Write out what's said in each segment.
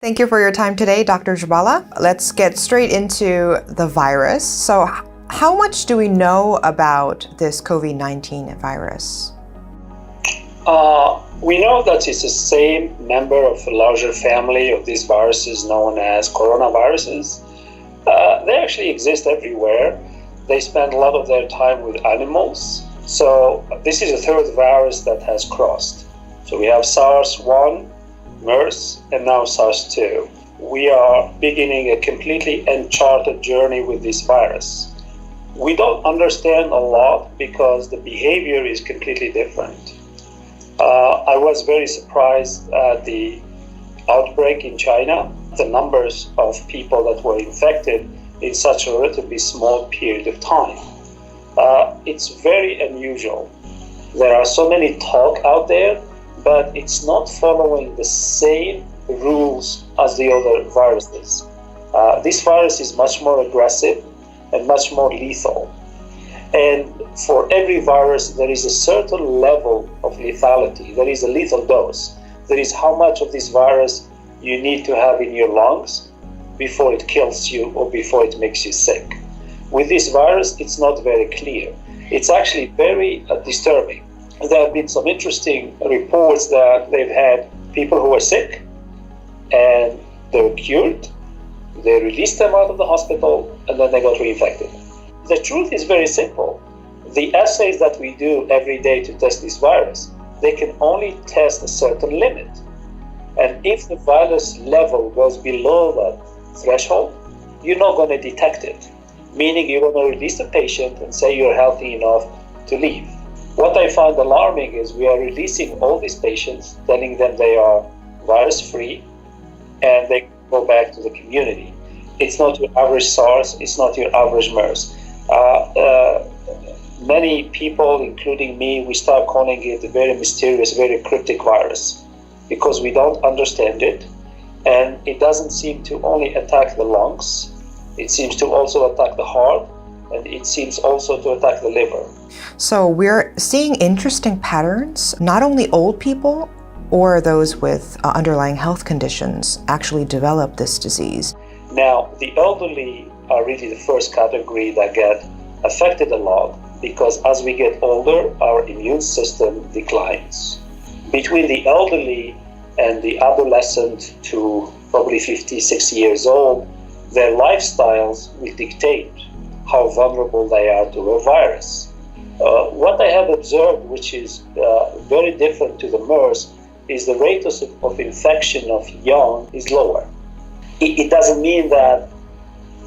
Thank you for your time today, Dr. Djaballah. Let's get straight into the virus. So, how much do we know about this COVID-19 virus? We know that it's the same member of a larger family of these viruses known as coronaviruses. They actually exist everywhere. They spend a lot of their time with animals. So this is a third virus that has crossed. So we have SARS-1, MERS, and now SARS-2. We are beginning a completely uncharted journey with this virus. We don't understand a lot because the behavior is completely different. I was very surprised at the outbreak in China, the numbers of people that were infected in such a relatively small period of time. It's very unusual. There are so many talk out there, but it's not following the same rules as the other viruses. This virus is much more aggressive and much more lethal. And for every virus, there is a certain level of lethality. There is a lethal dose. There is how much of this virus you need to have in your lungs before it kills you or before it makes you sick. With this virus, it's not very clear. It's actually very disturbing. There have been some interesting reports that they've had people who were sick and they were cured. They released them out of the hospital and then they got reinfected. The truth is very simple. The assays that we do every day to test this virus, they can only test a certain limit. And if the virus level goes below that threshold, you're not going to detect it. Meaning you're going to release the patient and say you're healthy enough to leave. What I find alarming is we are releasing all these patients, telling them they are virus-free, and they go back to the community. It's not your average SARS, it's not your average MERS. Many people, including me, we start calling it a very mysterious, very cryptic virus because we don't understand it, and it doesn't seem to only attack the lungs, it seems to also attack the heart, and it seems also to attack the liver. So we're seeing interesting patterns. Not only old people or those with underlying health conditions actually develop this disease. Now, the elderly are really the first category that get affected a lot because as we get older, our immune system declines. Between the elderly and the adolescent to probably 50, 60 years old, their lifestyles will dictate how vulnerable they are to a virus. What I have observed, which is very different to the MERS, is the rate of infection of young is lower. It doesn't mean that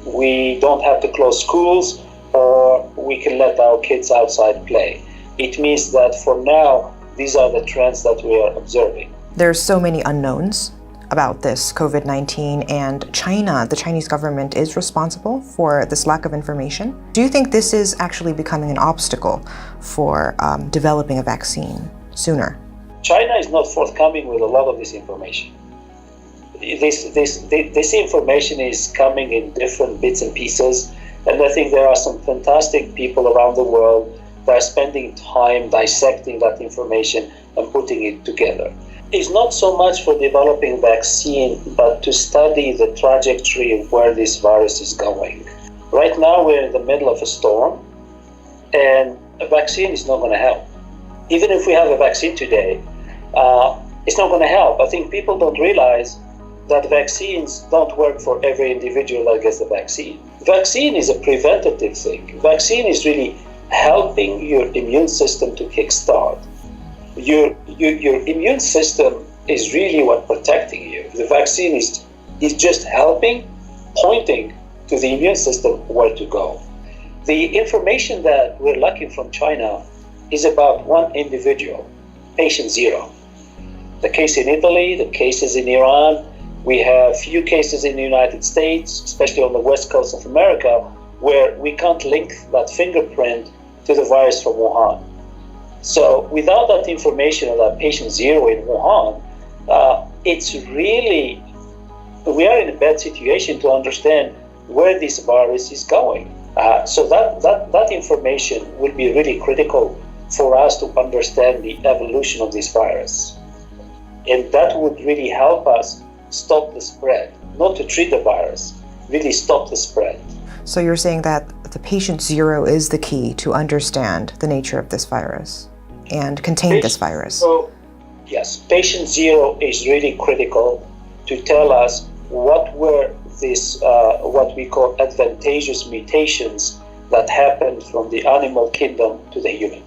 we don't have to close schools or we can let our kids outside play. It means that for now, these are the trends that we are observing. There's so many unknowns about this COVID-19, and China, the Chinese government, is responsible for this lack of information. Do you think this is actually becoming an obstacle for developing a vaccine sooner? China is not forthcoming with a lot of this information. This information is coming in different bits and pieces, and I think there are some fantastic people around the world that are spending time dissecting that information and putting it together. It's not so much for developing a vaccine, but to study the trajectory of where this virus is going. Right now, we're in the middle of a storm, and a vaccine is not going to help. Even if we have a vaccine today, it's not going to help. I think people don't realize that vaccines don't work for every individual that gets the vaccine. Vaccine is a preventative thing. Vaccine is really helping your immune system to kickstart. Your immune system is really what protecting you. The vaccine is just helping, pointing to the immune system where to go. The information that we're lacking from China is about one individual, patient zero. The case in Italy, the cases in Iran, we have few cases in the United States, especially on the west coast of America, where we can't link that fingerprint to the virus from Wuhan. So without that information of that patient zero in Wuhan, it's really, we are in a bad situation to understand where this virus is going. So that information will be really critical for us to understand the evolution of this virus. And that would really help us stop the spread, not to treat the virus, really stop the spread. So you're saying that the patient zero is the key to understand the nature of this virus and contain this virus? So, yes, patient zero is really critical to tell us what were these, what we call advantageous mutations that happened from the animal kingdom to the human.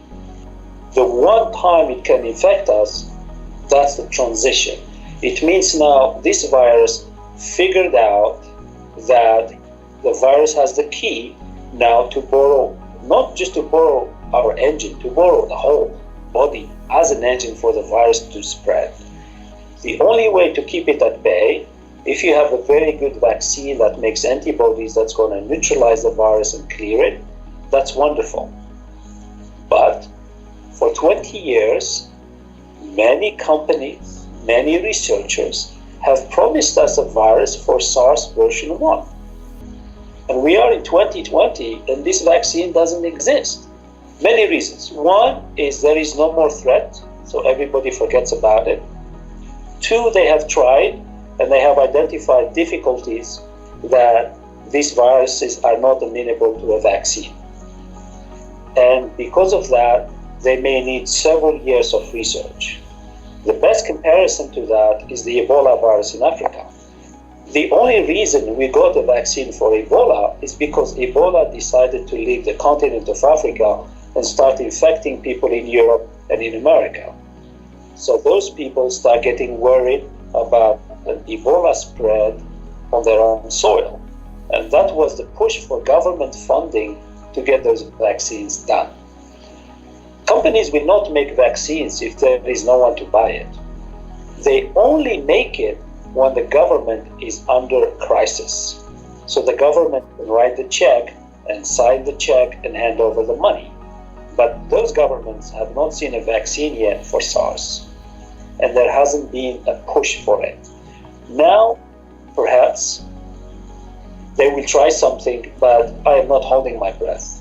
The one time it can infect us, that's the transition. It means now this virus figured out that the virus has the key now to borrow, not just to borrow our engine, to borrow the whole body as an engine for the virus to spread. The only way to keep it at bay, if you have a very good vaccine that makes antibodies that's going to neutralize the virus and clear it, that's wonderful. But for 20 years, many companies, many researchers have promised us a virus for SARS version 1. And we are in 2020 and this vaccine doesn't exist. Many reasons. One is there is no more threat, so everybody forgets about it. Two, they have tried and they have identified difficulties that these viruses are not amenable to a vaccine. And because of that, they may need several years of research. The best comparison to that is the Ebola virus in Africa. The only reason we got a vaccine for Ebola is because Ebola decided to leave the continent of Africa and start infecting people in Europe and in America. So those people start getting worried about an Ebola spread on their own soil. And that was the push for government funding to get those vaccines done. Companies will not make vaccines if there is no one to buy it. They only make it when the government is under crisis. So the government can write the check and sign the check and hand over the money. But those governments have not seen a vaccine yet for SARS. And there hasn't been a push for it. Now, perhaps, they will try something, but I am not holding my breath.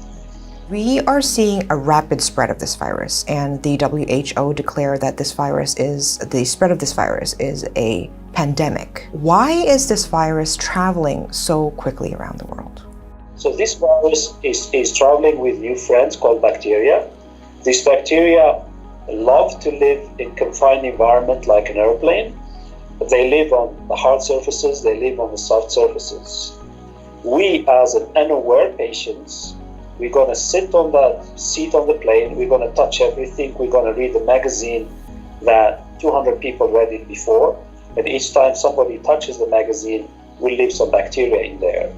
We are seeing a rapid spread of this virus, and the WHO declared that the spread of this virus is a pandemic. Why is this virus traveling so quickly around the world? So this virus is traveling with new friends called bacteria. These bacteria love to live in confined environment like an airplane. They live on the hard surfaces, they live on the soft surfaces. We, as an unaware patients, we're going to sit on that seat on the plane, we're going to touch everything, we're going to read the magazine that 200 people read it before, and each time somebody touches the magazine, we leave some bacteria in there.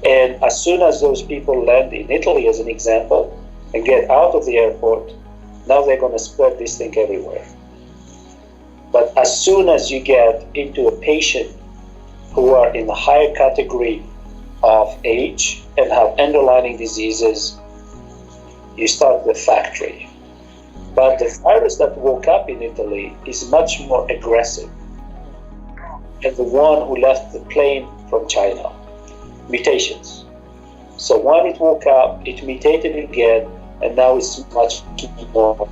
And as soon as those people land in Italy, as an example, and get out of the airport, now they're going to spread this thing everywhere. But as soon as you get into a patient who are in the higher category of age and have underlying diseases, you start the factory. But the virus that woke up in Italy is much more aggressive. And the one who left the plane from China, mutations. So when it woke up, it mutated again, and now it's much more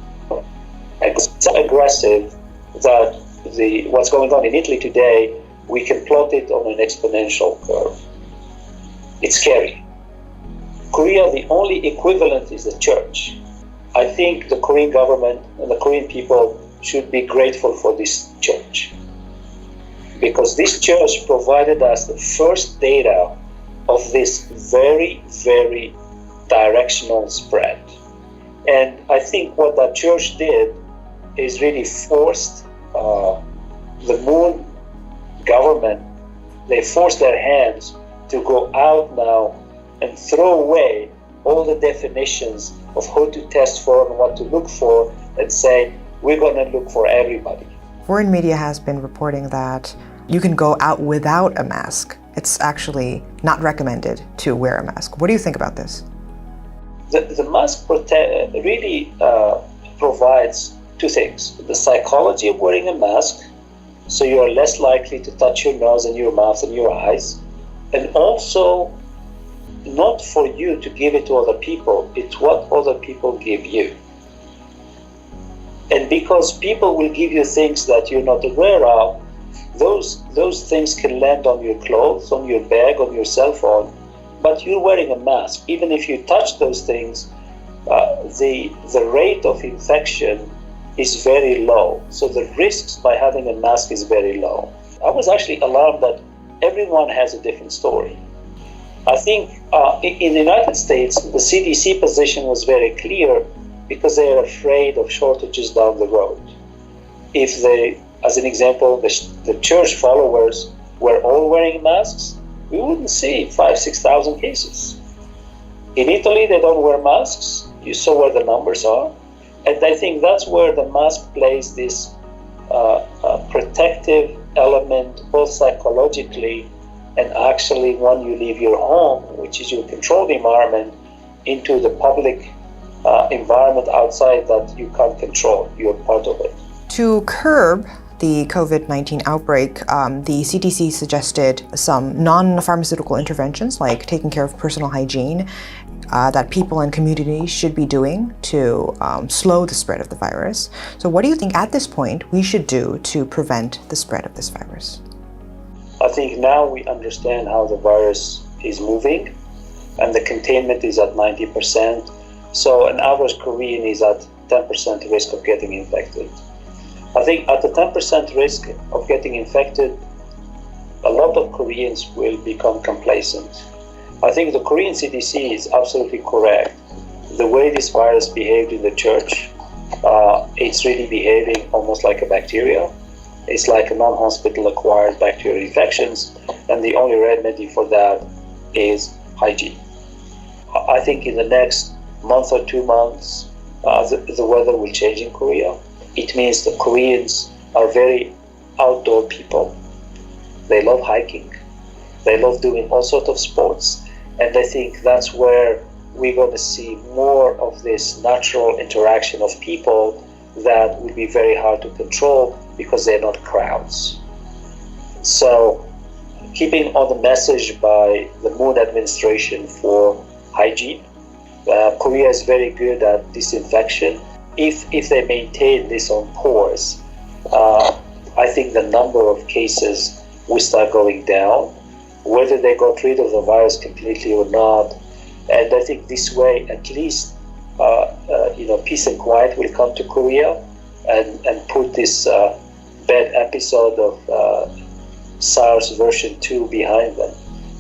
aggressive that what's going on in Italy today, we can plot it on an exponential curve. It's scary. Korea, the only equivalent is the church. I think the Korean government and the Korean people should be grateful for this church, because this church provided us the first data of this very, very directional spread. And I think what that church did is really forced the moon government, they forced their hands to go out now and throw away all the definitions of who to test for and what to look for, and say, we're going to look for everybody. Foreign media has been reporting that you can go out without a mask. It's actually not recommended to wear a mask. What do you think about this? The mask really provides two things. The psychology of wearing a mask, so you are less likely to touch your nose and your mouth and your eyes, and also not for you to give it to other people, it's what other people give you. And because people will give you things that you're not aware of, those things can land on your clothes, on your bag, on your cell phone, but you're wearing a mask. Even if you touch those things, the rate of infection is very low. So the risks by having a mask is very low. I was actually alarmed that everyone has a different story. I think in the United States, the CDC position was very clear because they are afraid of shortages down the road. If they, as an example, the church followers were all wearing masks, we wouldn't see 5,000-6,000 cases. In Italy, they don't wear masks. You saw where the numbers are. And I think that's where the mask plays this protective element, both psychologically and actually when you leave your home, which is your controlled environment, into the public environment outside that you can't control. You're part of it. To curb the COVID-19 outbreak, the CDC suggested some non-pharmaceutical interventions like taking care of personal hygiene that people and communities should be doing to slow the spread of the virus. So what do you think at this point we should do to prevent the spread of this virus? I think now we understand how the virus is moving, and the containment is at 90%. So an average Korean is at 10% risk of getting infected. I think at the 10% risk of getting infected, a lot of Koreans will become complacent. I think the Korean CDC is absolutely correct. The way this virus behaved in the church, it's really behaving almost like a bacteria. It's like a non-hospital acquired bacterial infections, and the only remedy for that is hygiene. I think in the next month or 2 months, the weather will change in Korea. It means the Koreans are very outdoor people. They love hiking. They love doing all sorts of sports. And I think that's where we're going to see more of this natural interaction of people that will be very hard to control because they're not crowds. So keeping on the message by the Moon administration for hygiene, Korea is very good at disinfection. If they maintain this on course, I think the number of cases will start going down, whether they got rid of the virus completely or not. And I think this way, at least, peace and quiet will come to Korea and put this bad episode of SARS version 2 behind them,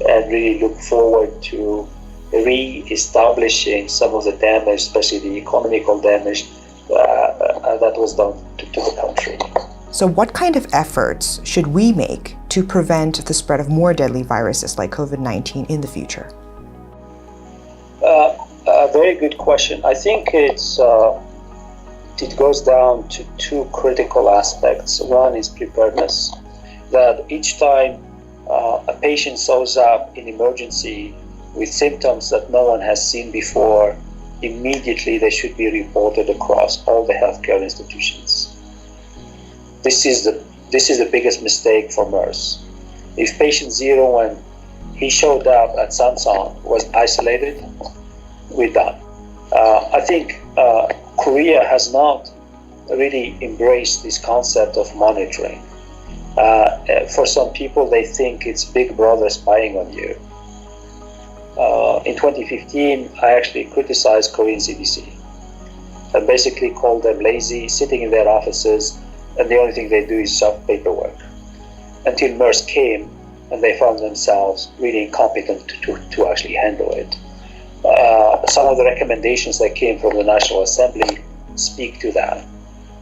and really look forward to re-establishing some of the damage, especially the economical damage that was done to the country. So what kind of efforts should we make to prevent the spread of more deadly viruses like COVID-19 in the future? A very good question. I think it goes down to two critical aspects. One is preparedness, that each time a patient shows up in emergency with symptoms that no one has seen before, immediately they should be reported across all the healthcare institutions. This is the biggest mistake for MERS. If patient 0, when he showed up at Samsung, was isolated, we're done. I think Korea has not really embraced this concept of monitoring. For some people, they think it's Big Brother spying on you. In 2015, I actually criticized Korean CDC and basically called them lazy, sitting in their offices, and the only thing they do is shove paperwork. Until MERS came, and they found themselves really incompetent to actually handle it. Some of the recommendations that came from the National Assembly speak to that.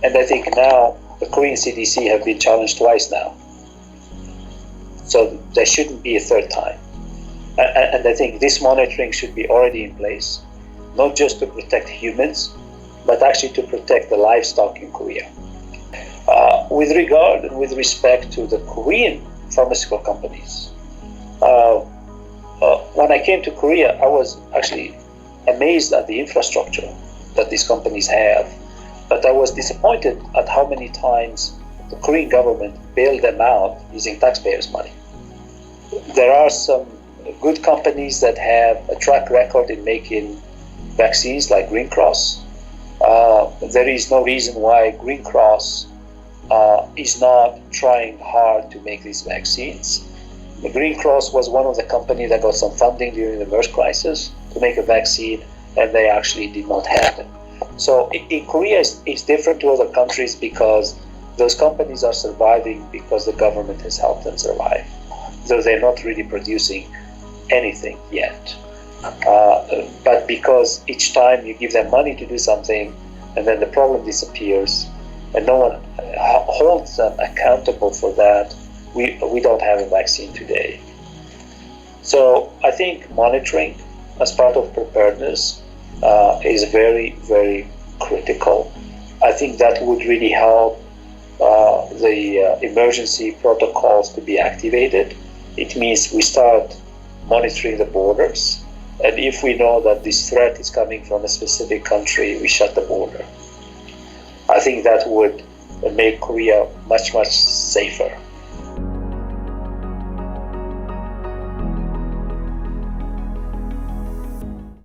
And I think now the Korean CDC have been challenged twice now. So there shouldn't be a third time. And I think this monitoring should be already in place, not just to protect humans, but actually to protect the livestock in Korea. With regard and with respect to the Korean pharmaceutical companies, when I came to Korea, I was actually amazed at the infrastructure that these companies have, but I was disappointed at how many times the Korean government bailed them out using taxpayers' money. There are some good companies that have a track record in making vaccines like Green Cross. There is no reason why Green Cross is not trying hard to make these vaccines. The Green Cross was one of the companies that got some funding during the MERS crisis to make a vaccine, and they actually did not have it. So in Korea, it's different to other countries because those companies are surviving because the government has helped them survive, though they're not really producing anything yet. But because each time you give them money to do something, and then the problem disappears, and no one holds them accountable for that, we don't have a vaccine today. So I think monitoring as part of preparedness is very, very critical. I think that would really help the emergency protocols to be activated. It means we start monitoring the borders, and if we know that this threat is coming from a specific country, we shut the border. I think that would make Korea much, much safer.